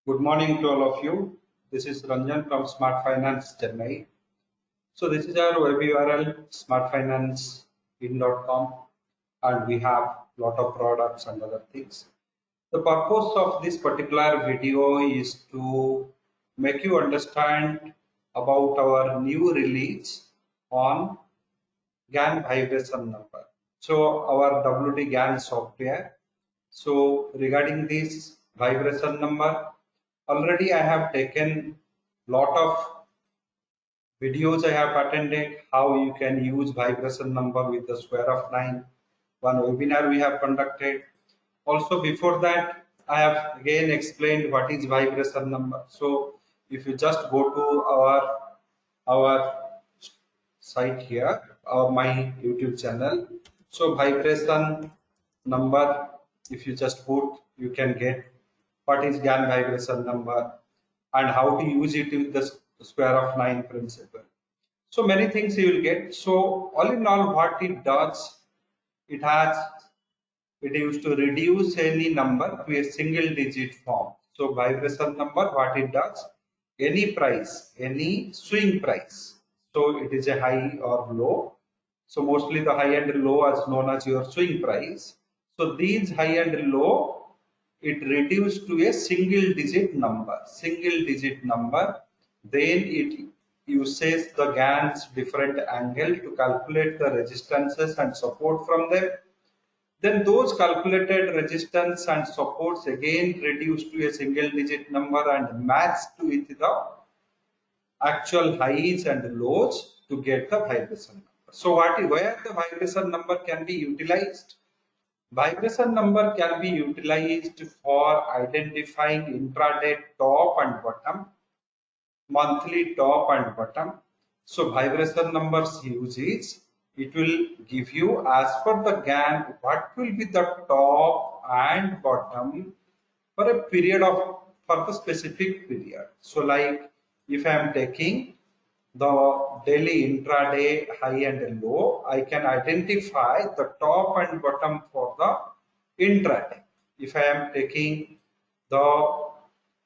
Good morning to all of you. This is Ranjan from Smart Finance Chennai. So this is our web URL smartfinanceinc.com, and we have a lot of products and other things. The purpose of this particular video is to make you understand about our new release on Gann Vibration Number. So our WD Gann software. So regarding this vibration number, already I have taken lot of videos I have attended how you can use vibration number with the square of 9. One webinar we have conducted. Also before that, I have again explained what is vibration number. So if you just go to our site here, my YouTube channel. So vibration number, if you just put, you can get what is Gann vibration number and how to use it with the square of 9 principle. So many things you will get. So all in all, what it does, it has it used to reduce any number to a single digit form. So vibration number, what it does, any price, any swing price. So it is a high or low. So mostly the high and low is known as your swing price. So these high and low, it reduced to a single digit number. Then it uses the Gann's different angle to calculate the resistances and support from them. Then those calculated resistance and supports again reduced to a single digit number and matched to it the actual highs and lows to get the vibration number. So where the vibration number can be utilized? Vibration number can be utilized for identifying intraday top and bottom, monthly top and bottom. So vibration numbers uses, it will give you as per the Gann what will be the top and bottom for a period of for the specific period. So like if I am taking the daily intraday high and low, I can identify the top and bottom for the intraday. If I am taking the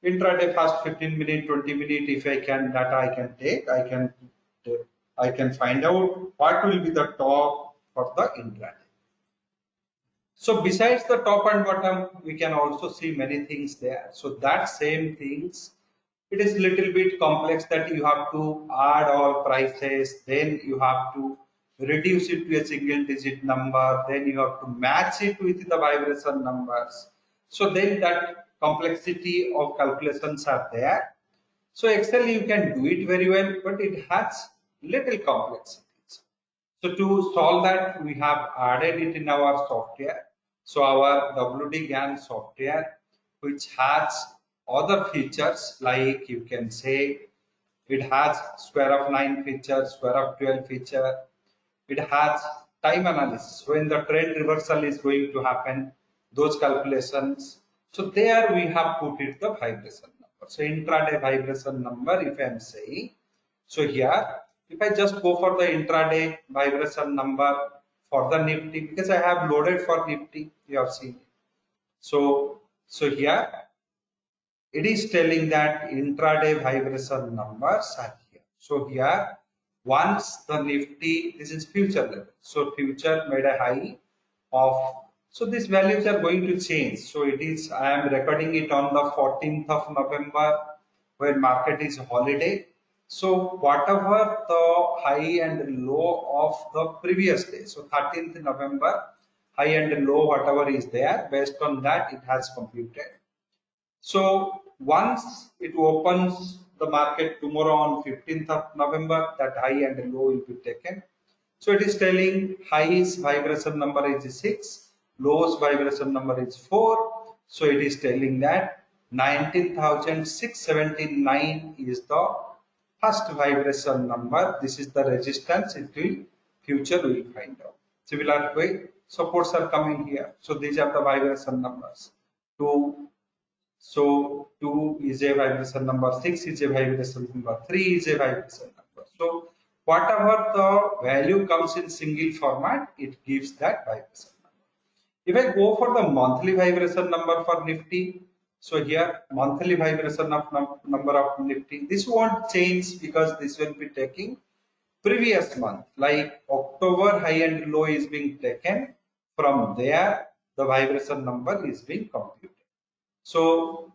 intraday fast 15 minute 20 minute, if I can data I can take, I can find out what will be the top for the intraday. So besides the top and bottom, we can also see many things there. So that same things, it is little bit complex that you have to add all prices, then you have to reduce it to a single digit number, then you have to match it with the vibration numbers. So then that complexity of calculations are there. So Excel you can do it very well, but it has little complexities. So to solve that, we have added it in our software. So our WD Gann software, which has other features like you can say it has square of 9 feature, square of 12 feature. It has time analysis when the trend reversal is going to happen, those calculations. So there we have put it the vibration number. So intraday vibration number, if I am saying, so here if I just go for the intraday vibration number for the Nifty, because I have loaded for Nifty, you have seen it. So here it is telling that intraday vibration numbers are here. So here once the Nifty, this is future level. So future made a high of, so these values are going to change. So it is, I am recording it on the 14th of November when market is holiday. So whatever the high and low of the previous day, so 13th November, high and low, whatever is there, based on that it has computed. So once it opens the market tomorrow on 15th of November, that high and low will be taken. So it is telling highs vibration number is 6, lows vibration number is 4. So it is telling that 19,679 is the first vibration number. This is the resistance. It will future will find out. Similar way, supports are coming here. So these are the vibration numbers. 2. So 2 is a vibration number, 6 is a vibration number, 3 is a vibration number. So whatever the value comes in single format, it gives that vibration number. If I go for the monthly vibration number for Nifty, So here monthly vibration of number of Nifty. This won't change because this will be taking previous month, like October high and low is being taken. From there, the vibration number is being computed. So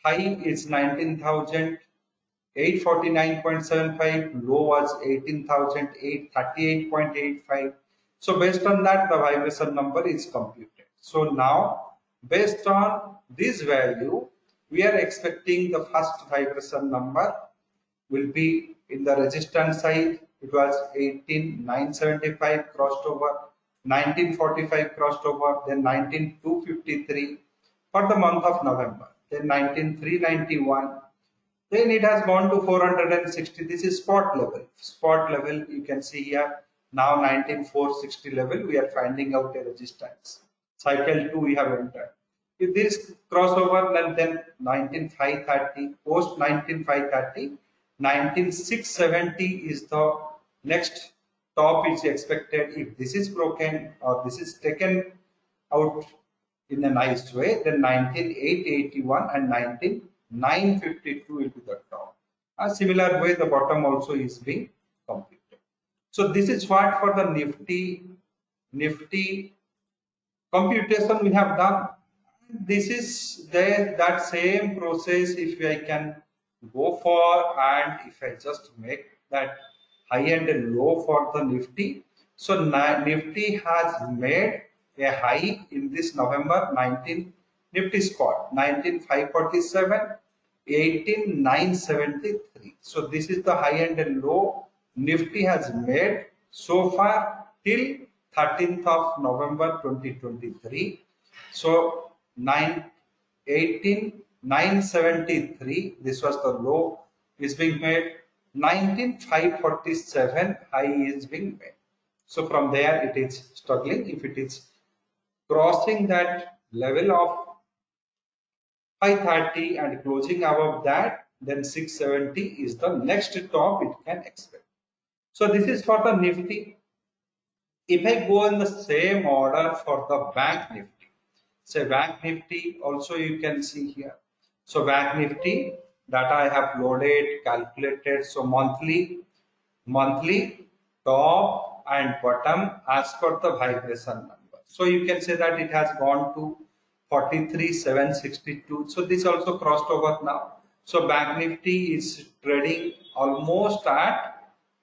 high is 19,849.75, low was 18,838.85. So based on that, the vibration number is computed. So now, based on this value, we are expecting the first vibration number will be in the resistance side. It was 18,975 crossed over, 1945 crossed over, then 19,253 for the month of November, then 19,391. Then it has gone to 460. This is spot level. Spot level, you can see here. Now 19,460 level, we are finding out a resistance. Cycle 2 we have entered. If this crossover, then 19,530, post 19,530, 19,670 is the next top is expected. If this is broken or this is taken out in a nice way, then 19,881 and 19,952 will be the top. A similar way, the bottom also is being computed. So this is what for the Nifty computation we have done. This is that same process. If I can go for, and if I just make that high and low for the Nifty. So Nifty has made a high in this November 19 Nifty spot 19,547, 18,973. So this is the high and low Nifty has made so far till 13th of November 2023. So 18,973, this was the low is being made. 19,547 high is being made. So from there it is struggling. If it is crossing that level of 530 and closing above that, then 670 is the next top it can expect. So this is for the Nifty. If I go in the same order for the Bank Nifty, say Bank Nifty also you can see here. So Bank Nifty data I have loaded, calculated. So monthly top and bottom as per the vibration number. So you can say that it has gone to 43,762. So this also crossed over now. So Bank Nifty is trading almost at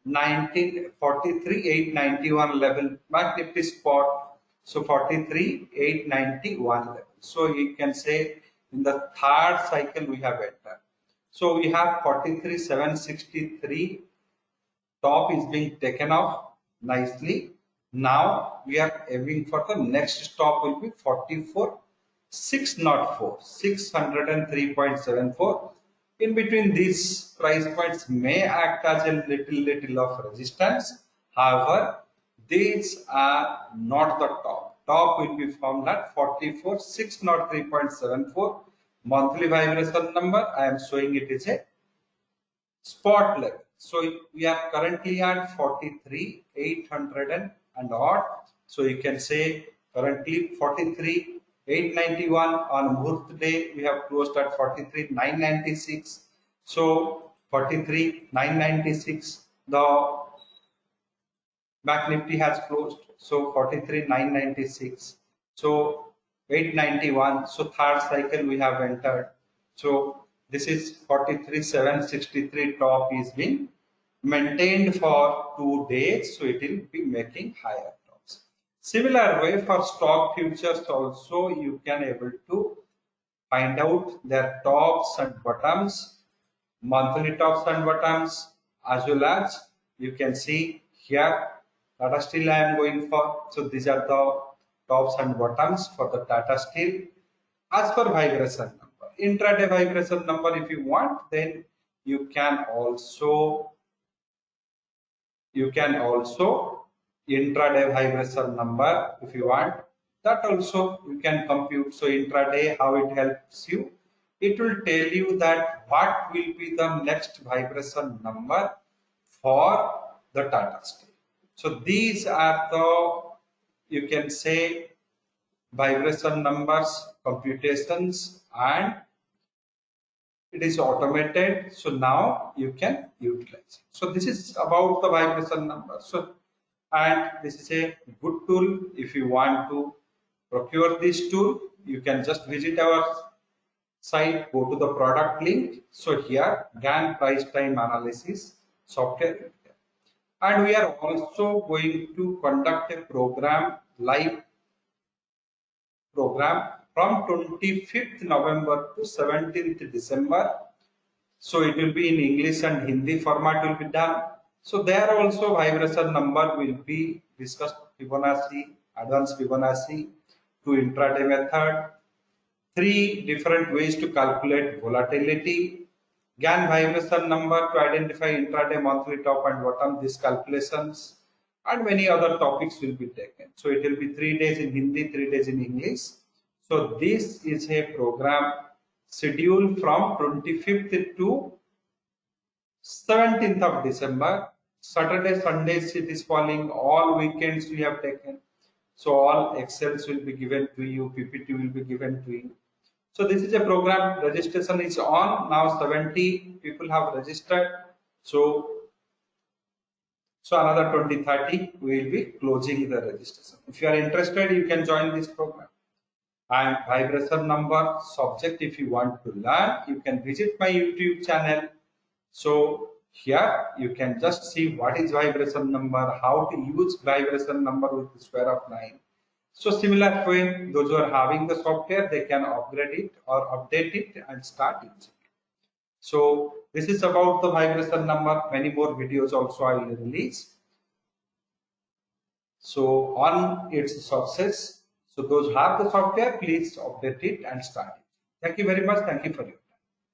43,891 level. Bank Nifty spot. So 43,891 level. So you can say in the third cycle we have entered. So we have 43,763 top is being taken off nicely. Now we are aiming for the next stop will be 44,604, 603.74. In between these price points may act as a little of resistance. However, these are not the top. Top will be found at 44,603.74. Monthly vibration number, I am showing it is a spot level. So we are currently at 43,800 and odd. So you can say currently 43,891 on Muhurt day we have closed at 43,996. So 43,996 the Bank Nifty has closed. So 43,996. So 891. So third cycle we have entered. So this is 43,763 top is being maintained for 2 days. So it will be making higher tops. Similar way for stock futures also you can able to find out their tops and bottoms, monthly tops and bottoms, as well as you can see here Tata Steel I am going for. So these are the tops and bottoms for the Tata Steel as per vibration number. Intraday vibration number if you want, then you can also intraday vibration number if you want, that also you can compute. So intraday, how it helps you, it will tell you that what will be the next vibration number for the Tata Steel. So these are the, you can say, vibration numbers, computations, and It is automated, so now you can utilize it. So this is about the vibration number. So, and this is a good tool. If you want to procure this tool, you can just visit our site, go to the product link. So here, Gann price time analysis software, and we are also going to conduct a live program from 25th November to 17th December. So it will be in English and Hindi format will be done. So there also vibration number will be discussed, Fibonacci, advanced Fibonacci, to intraday method, three different ways to calculate volatility, Gann vibration number to identify intraday monthly top and bottom, these calculations, and many other topics will be taken. So it will be 3 days in Hindi, 3 days in English. So this is a program scheduled from 25th to 17th of December. Saturday, Sundays it is falling, all weekends we have taken. So all Excels will be given to you, PPT will be given to you. So this is a program, registration is on, now 70 people have registered. So another 20, 30, we will be closing the registration. If you are interested, you can join this program. And vibration number subject, if you want to learn, you can visit my YouTube channel. So here you can just see what is vibration number, how to use vibration number with the square of 9. So similar way, those who are having the software, they can upgrade it or update it and start using it. So this is about the vibration number. Many more videos also I will release. So on its success, so those who have the software, please update it and start it. Thank you very much. Thank you for your